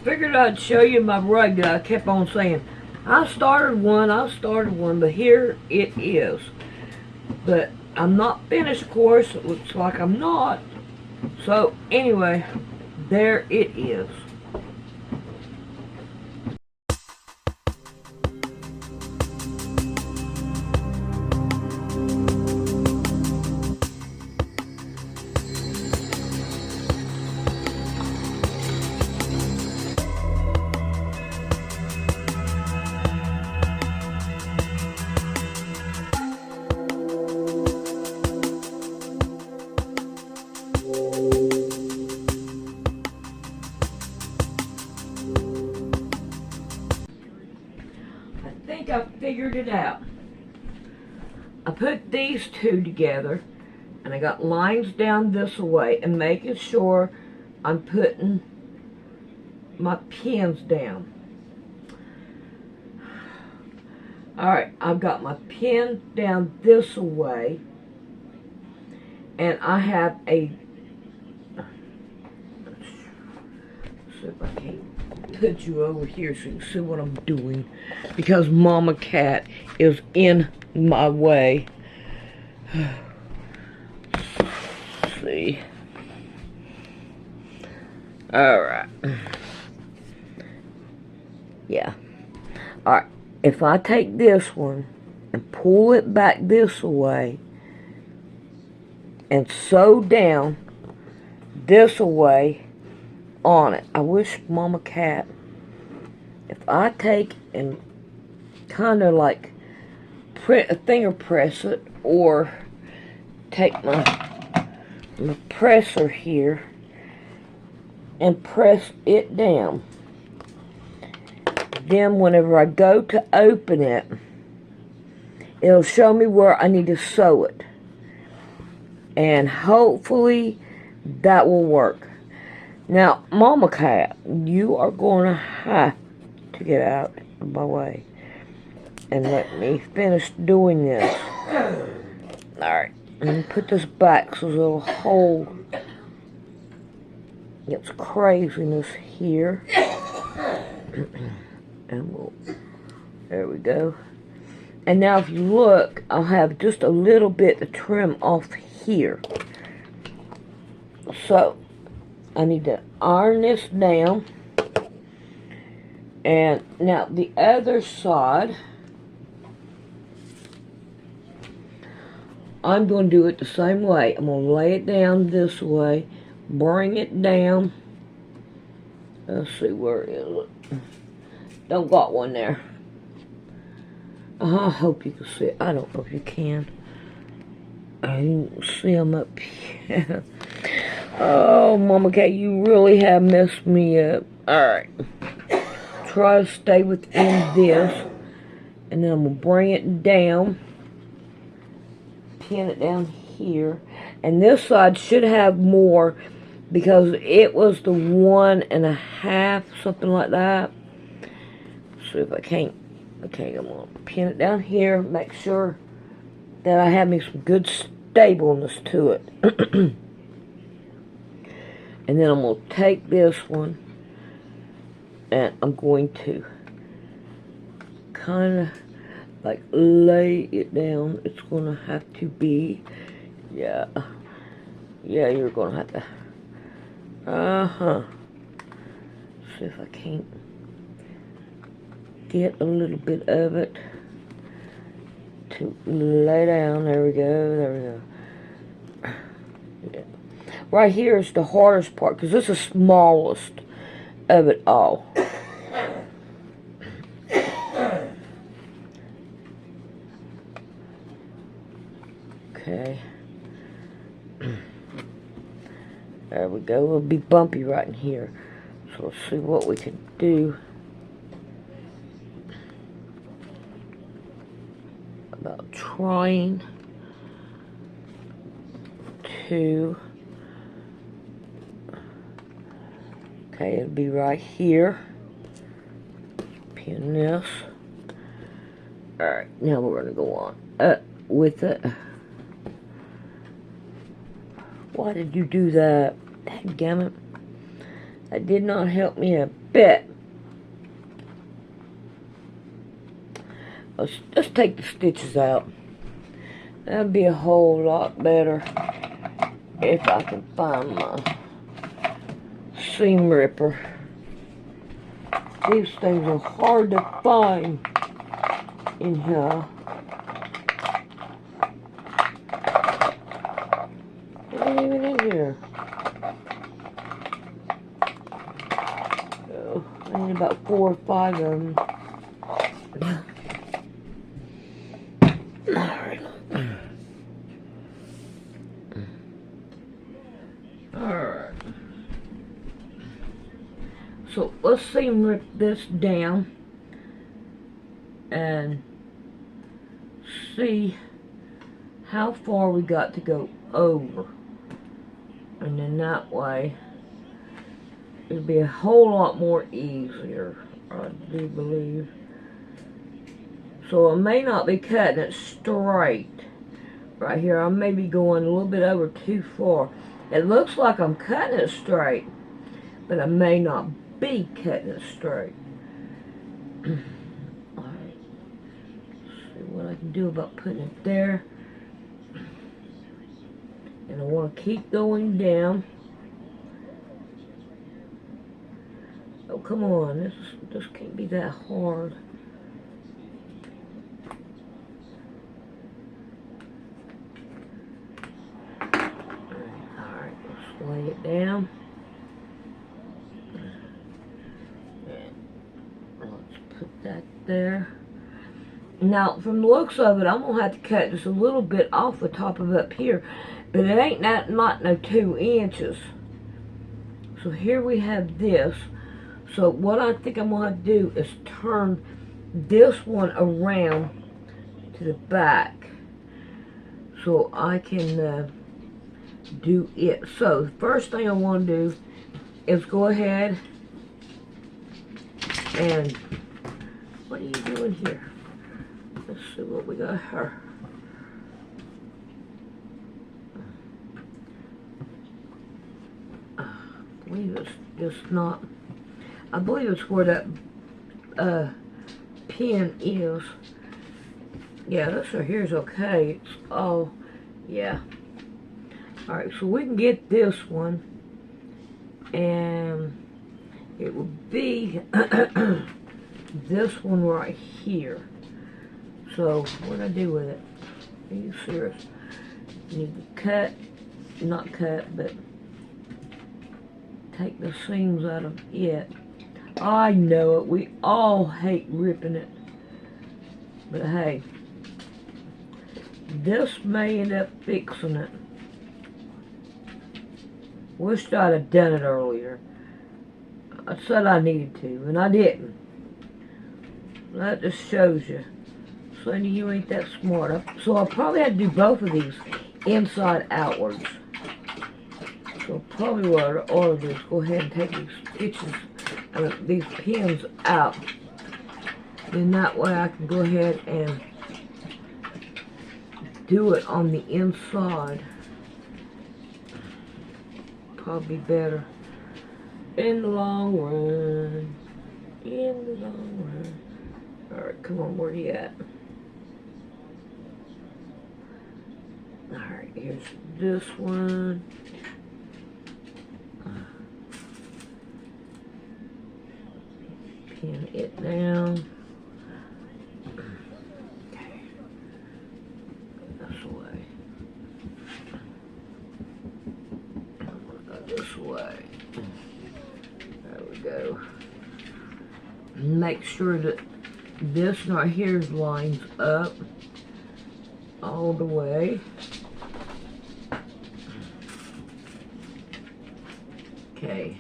figured I'd show you my rug that I kept on saying, I started one, but here it is. But I'm not finished, of course. It looks like I'm not. So, anyway, there it is. I figured it out. I put these two together and I got lines down this way and making sure I'm putting my pins down. Alright, I've got my pin down this way and I have a, let's see if I can put you over here so you can see what I'm doing, because Mama Cat is in my way. See. Alright. Yeah. Alright. If I take this one and pull it back this way and sew down this way on it. I wish Mama Cat, if I take and kind of like finger press it, or take my presser here and press it down, then whenever I go to open it, it'll show me where I need to sew it, and hopefully that will work. Now, Mama Cat, you are going to have to get out of my way and let me finish doing this. Alright, let me put this back so it'll hold its craziness here. And we'll, there we go. And now if you look, I'll have just a little bit of trim off here. So, I need to iron this down. And now the other side, I'm going to do it the same way. I'm going to lay it down this way, bring it down. Let's see, where is it? Don't got one there. I hope you can see it. I don't know if you can. I didn't see them up here. Oh, Mama Cat, you really have messed me up. Alright. Try to stay within this. And then I'm going to bring it down. Pin it down here. And this side should have more, because it was the 1.5, something like that. Let's see if I can't. Okay, I'm going to pin it down here. Make sure that I have me some good stableness to it. And then I'm going to take this one and I'm going to kind of like lay it down. It's going to have to be, yeah, you're going to have to, see if I can't get a little bit of it to lay down. There we go, Yeah. Right here is the hardest part, because this is the smallest of it all. Okay. There we go. It'll be bumpy right in here. So let's see what we can do about trying to, okay, it'll be right here. Pin this. Alright, now we're going to go on with it. Why did you do that? Dadgummit. That did not help me a bit. Let's just take the stitches out. That'd be a whole lot better if I can find my seam ripper. These things are hard to find in here. It ain't even in here. Oh, I need about 4 or 5 of them. Alright. So let's seam rip this down and see how far we got to go over. And then that way it'll be a whole lot more easier, I do believe. So I may not be cutting it straight right here. I may be going a little bit over too far. It looks like I'm cutting it straight, but I may not be cutting it straight. Alright, see what I can do about putting it there. And I want to keep going down. Oh, come on, this can't be that hard. Alright, let's lay it down. Let's put that there. Now, from the looks of it, I'm going to have to cut just a little bit off the top of up here. But it ain't not no 2 inches. So here we have this. So what I think I'm going to do is turn this one around to the back. So I can do it. So the first thing I want to do is go ahead and... What are you doing here? Let's see what we got here. I believe it's just not... I believe it's where that pin is. Yeah, this right here is okay. It's all... Yeah. Alright, so we can get this one. And it will be this one right here. So, what do I do with it? Are you serious? You need to cut, not cut, but take the seams out of it. I know it. We all hate ripping it. But hey, this may end up fixing it. Wished I'd have done it earlier. I said I needed to, and I didn't. That just shows you. Sandy, you ain't that smart. So I'll probably have to do both of these inside outwards. So probably what I ought to do is go ahead and take these stitches, these pins out. Then that way I can go ahead and do it on the inside. Probably better in the long run. In the long run. Alright, come on, where you at? Alright, here's this one. Pin it down. Okay. This way. I'm gonna go this way. There we go. Make sure that this right here lines up all the way. Okay.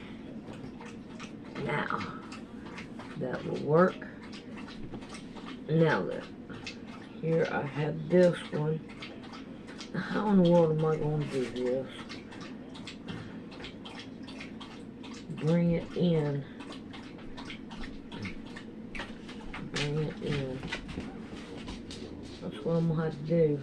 Now, that will work. Now then, here I have this one. Now, how in the world am I going to do this? Bring it in. Bring it in. That's what I'm going to have to do.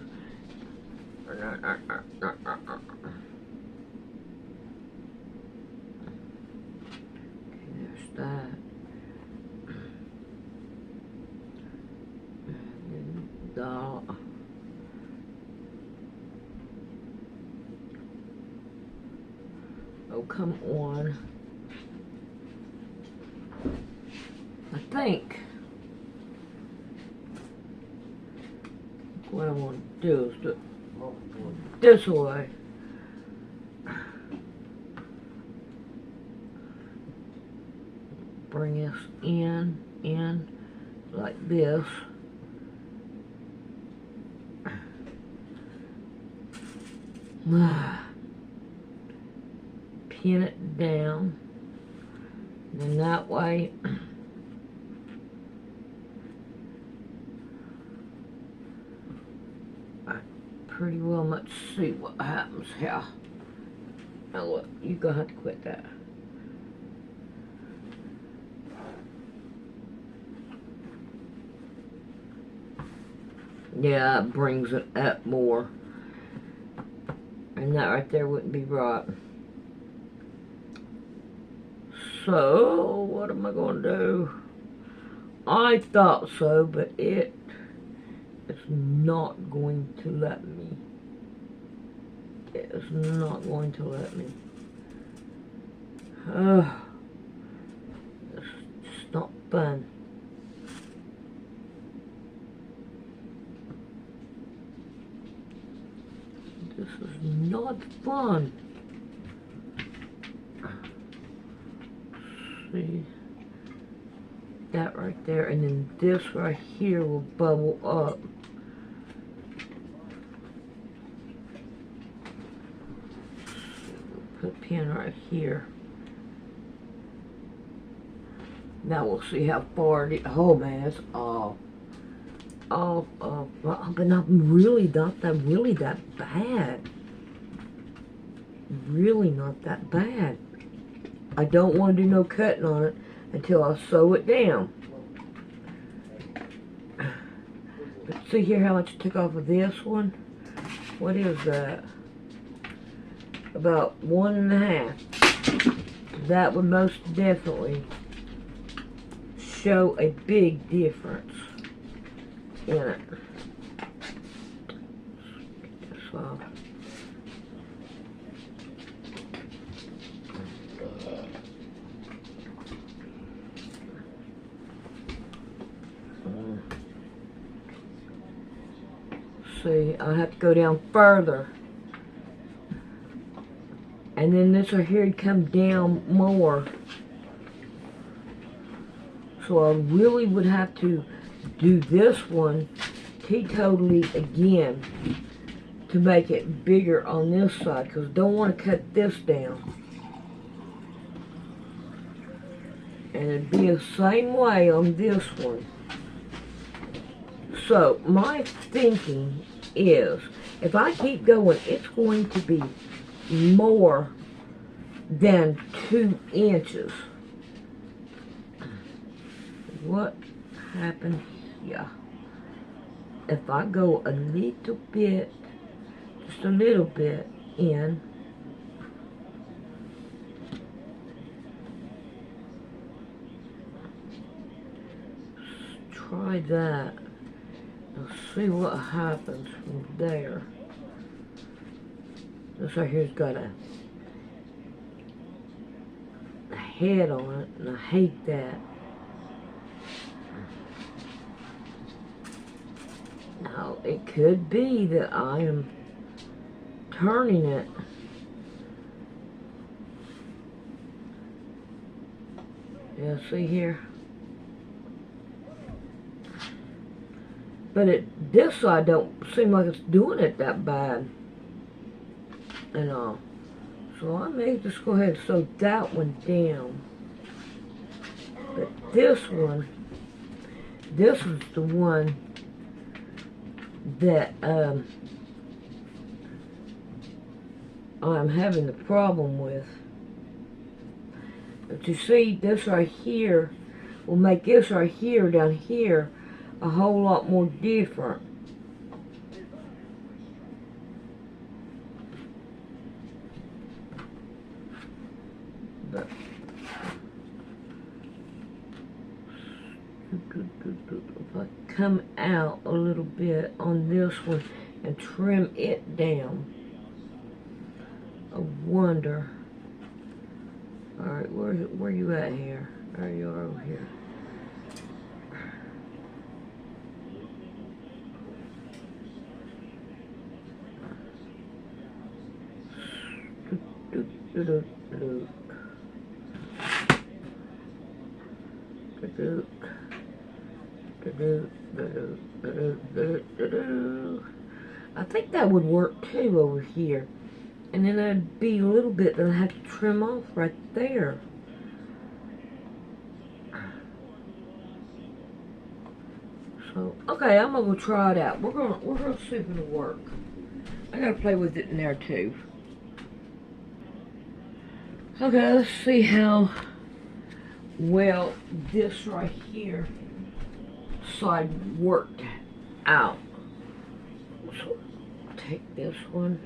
come on. I think what I want to do is do it this way. Bring us in like this. Pin it down. And that way I pretty well much see what happens here. Now look, you're gonna have to quit that. Yeah, it brings it up more. And that right there wouldn't be right. So, what am I going to do? I thought so, but it's not going to let me. It's not going to let me. It's just not fun. This is not fun. See that right there, and then this right here will bubble up. Put a pin right here. Now we'll see how far it is. Oh man, it's off. But not really that bad. Really not that bad. I don't want to do no cutting on it until I sew it down. But see here how much I took off of this one? What is that? About 1.5. That would most definitely show a big difference in it. Get this off. See, I have to go down further. And then this right here would come down more. So I really would have to do this one teetotally again to make it bigger on this side, because I don't want to cut this down. And it'd be the same way on this one. So my thinking is, if I keep going, it's going to be more than 2 inches. What happened here? If I go a little bit, just a little bit in, try that. Let's see what happens from there. This right here's got a head on it, and I hate that. Now, it could be that I am turning it. Yeah, see here? But this side don't seem like it's doing it that bad. And all. So I may just go ahead and sew that one down. But this is the one that I'm having the problem with. But you see, this right here will make this right here down here a whole lot more different. But if I come out a little bit on this one and trim it down, I wonder Alright, where you at here? There you are over here. I think that would work too over here. And then there'd be a little bit that I have to trim off right there. So, okay, I'm gonna go try it out. We're gonna see if it'll work. I gotta play with it in there too. Okay, let's see how well this right here side worked out. So, take this one,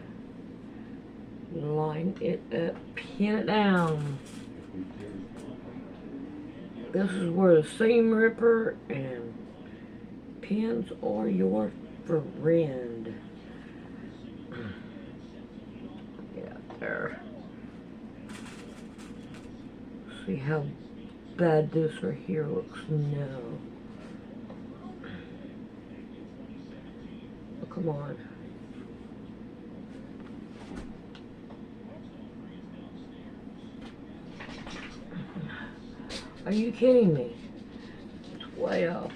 line it up, pin it down. This is where the seam ripper and pins are your friend. Yeah, there. See how bad this right here looks now. Oh, come on. Are you kidding me? It's way off.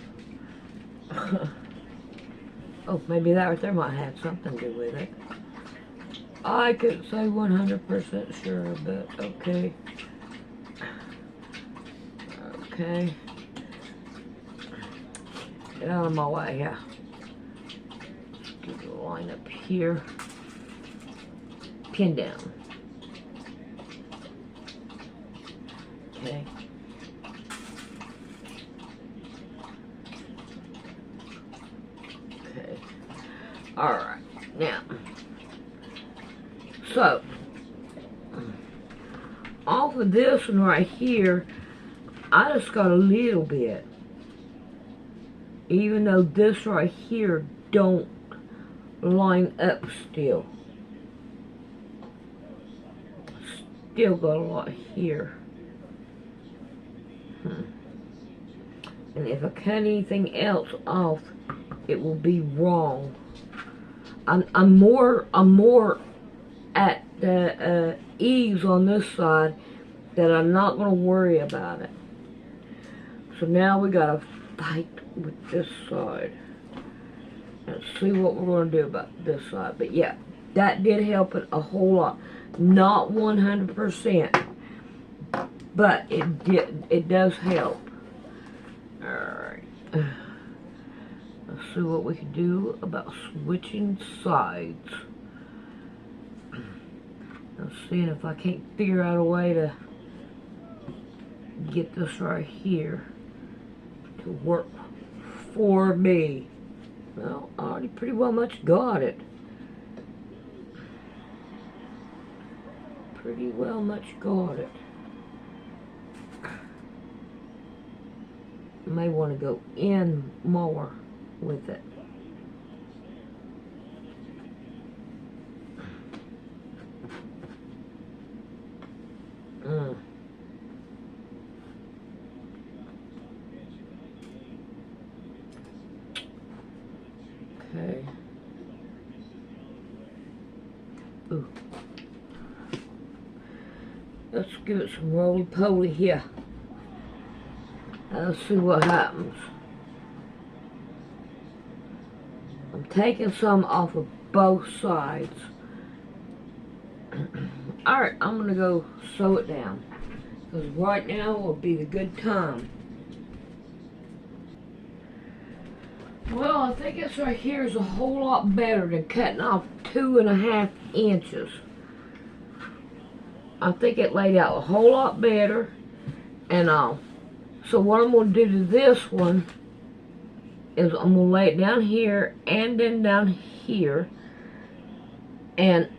Oh, maybe that right there might have something to do with it. I couldn't say 100% sure, but okay. Okay. Get out of my way, yeah. Let's get the line up here. Pin down. Okay. Okay. Alright, now. So, off of this one right here, I just got a little bit. Even though this right here don't line up still. Still got a lot here. And if I cut anything else off, it will be wrong. I'm more at the ease on this side that I'm not going to worry about it. So now we got to fight with this side. Let's see what we're going to do about this side. But yeah, that did help it a whole lot. Not 100%, but it does help. Alright. Let's see what we can do about switching sides. I'm seeing if I can't figure out a way to get this right here to work for me. Well, I already pretty well much got it. Pretty well much got it. May want to go in more with it. Okay. Ooh. Let's give it some roly-poly here. Let's see what happens. I'm taking some off of both sides. Alright, I'm going to go sew it down. Because right now will be the good time. Well, I think this right here is a whole lot better than cutting off 2.5 inches. I think it laid out a whole lot better. And so what I'm going to do to this one is I'm going to lay it down here and then down here. And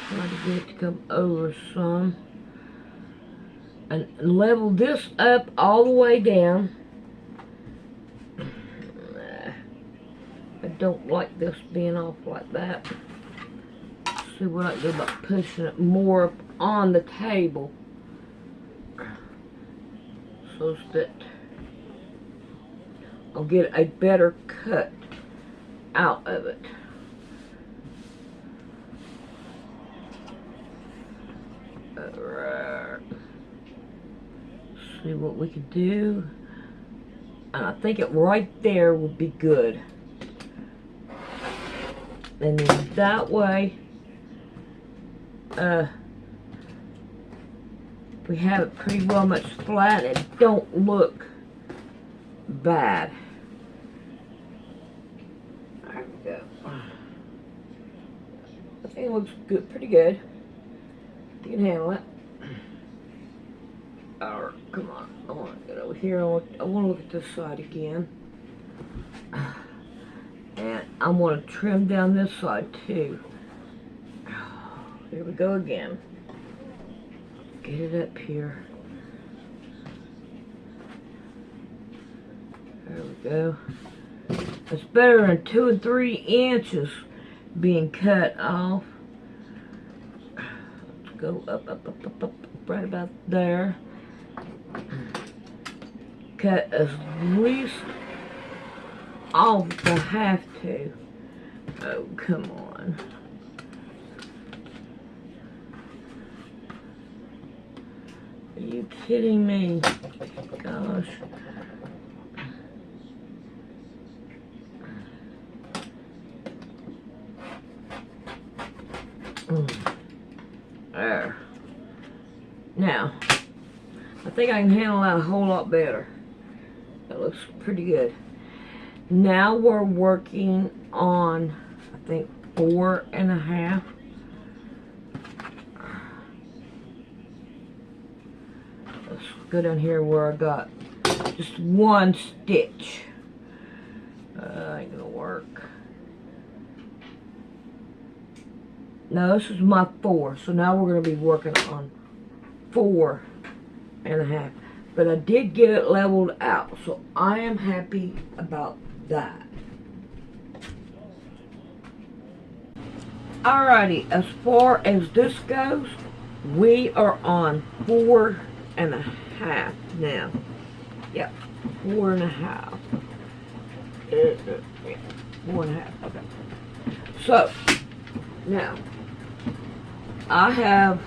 try to get it to come over some. And level this up all the way down. I don't like this being off like that. Let's see what I do about pushing it more up on the table so that I'll get a better cut out of it. Alright. See what we can do. And I think it right there would be good. And then that way, we have it pretty well much flat and it don't look bad. There we go. I think it looks good, pretty good. You can handle it. Alright, come on. I want to get over here. I want to look at this side again. And I want to trim down this side too. Here we go again. Get it up here. There we go. It's better than 2 and 3 inches being cut off. Let's go up, right about there. Cut as least off as I have to. Oh, come on. Are you kidding me? Gosh. There. Now, I think I can handle that a whole lot better. That looks pretty good. Now we're working on, I think, 4.5. Let's go down here where I got just 1 stitch. Ain't gonna work. No, this is my 4, so now we're gonna be working on 4.5. But I did get it leveled out, so I am happy about that. Alrighty, as far as this goes, we are on 4.5 now. Yep, 4.5. 4.5, okay. So, now, I have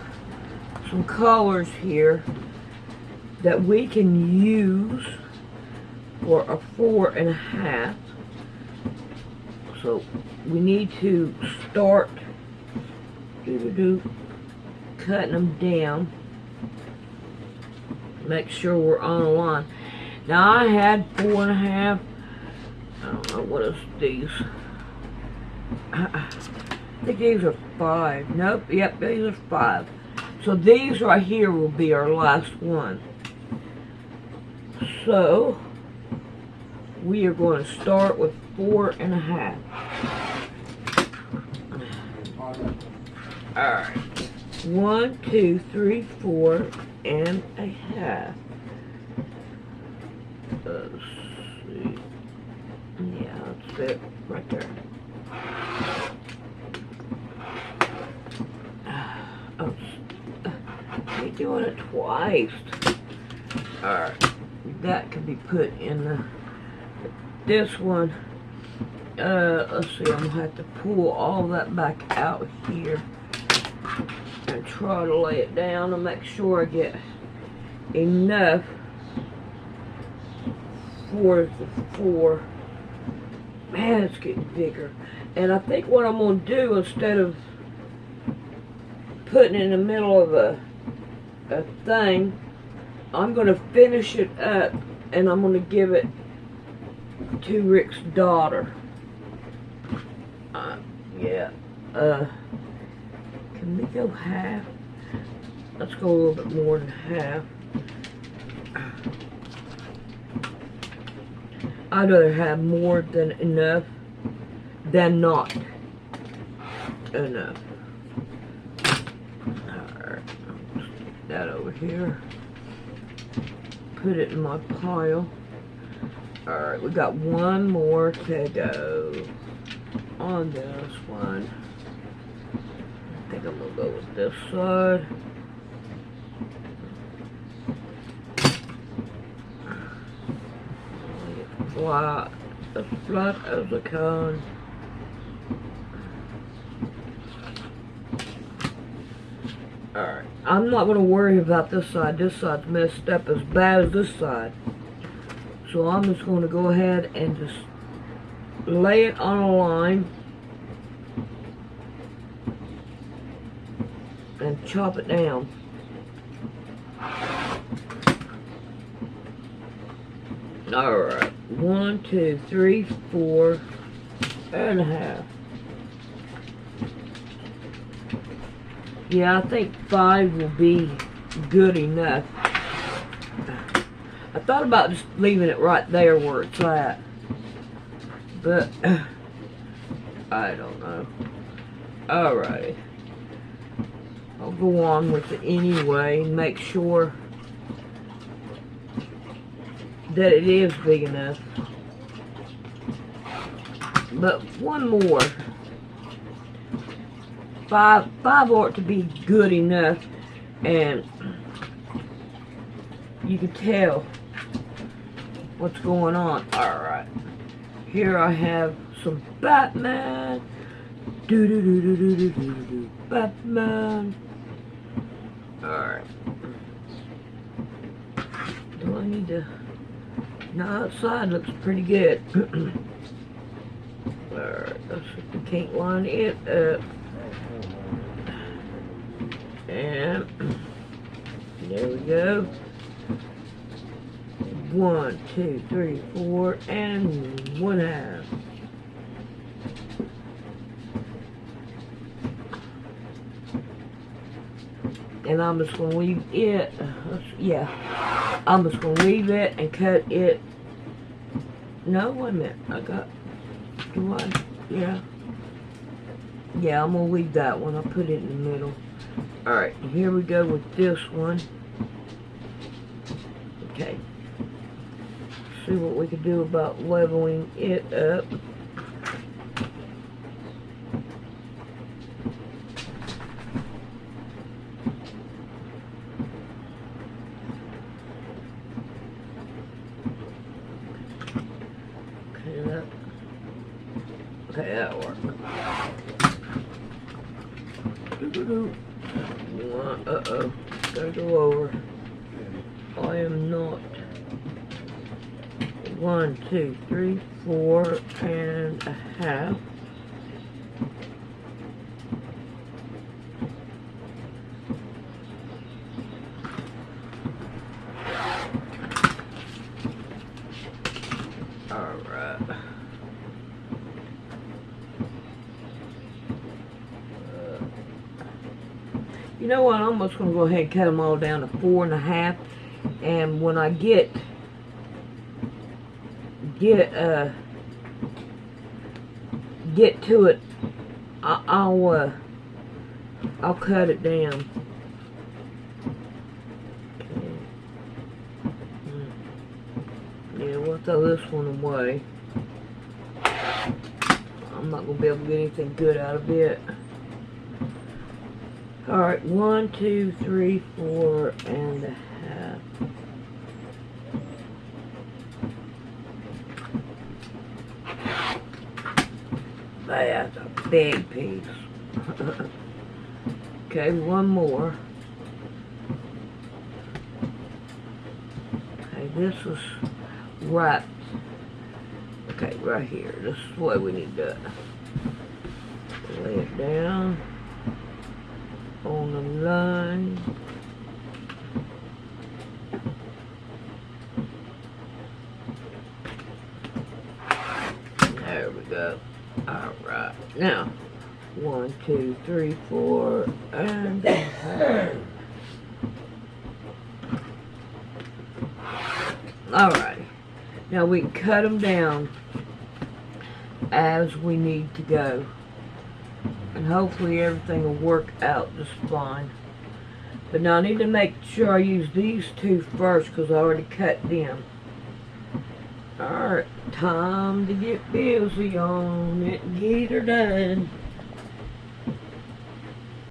some colors here that we can use for a 4.5. So we need to start cutting them down. Make sure we're on a line. Now I had 4.5. I don't know what is these. I think these are 5. Nope. Yep, these are 5. So these right here will be our last one. So we are going to start with 4.5. Alright. 1, 2, 3, 4.5. Let's see. Yeah, that's it right there. Oh, you're doing it twice. Alright. That can be put in the, this one, let's see, I'm going to have to pull all that back out here and try to lay it down and make sure I get enough for the 4. Man, it's getting bigger. And I think what I'm going to do, instead of putting it in the middle of a thing, I'm going to finish it up and I'm going to give it to Rick's daughter. Yeah. Can we go half? Let's go a little bit more than half. I'd rather have more than enough than not enough. Alright. Stick that over here. Put it in my pile. Alright, we got one more to go on this one. I think I'm gonna go with this side. Flat, as flat as I can. Alright, I'm not going to worry about this side. This side's messed up as bad as this side. So I'm just going to go ahead and just lay it on a line and chop it down. Alright, 1, 2, 3, 4 and a half. Yeah, I think 5 will be good enough. I thought about just leaving it right there where it's at, but I don't know. Alrighty. I'll go on with it anyway and make sure that it is big enough. But one more. 5 ought to be good enough, and you can tell what's going on. Alright. Here I have some Batman. Batman. Alright. Do I need to... No, outside looks pretty good. Alright, let's see if we can't line it up. And there we go. 1, 2, 3, 4, and 1/2. And I'm just gonna leave it. Yeah, I'm just gonna leave it and cut it. No, wait a minute. Do I? Yeah. Yeah, I'm gonna leave that one. I'll put it in the middle. Alright, here we go with this one. Okay. See what we can do about leveling it up. Okay, that'll work. Uh-oh, gotta go over. I am not. 1, 2, 3, 4 and a half. Alright. You know what, I'm just going to go ahead and cut them all down to 4 1/2, and when I get to it, I'll cut it down. Okay. Yeah, we'll throw this one away. I'm not going to be able to get anything good out of it. Alright, 1, 2, 3, 4 and a half. That's a big piece. Okay, one more. Okay, this is wrapped. Okay, right here. This is what we need to lay it down on the line. There we go. Alright. Now, 1, 2, 3, 4, and a half. Alright. Now we can cut them down as we need to go. And hopefully everything will work out just fine. But now I need to make sure I use these two first because I already cut them. Alright, time to get busy on it and get her done.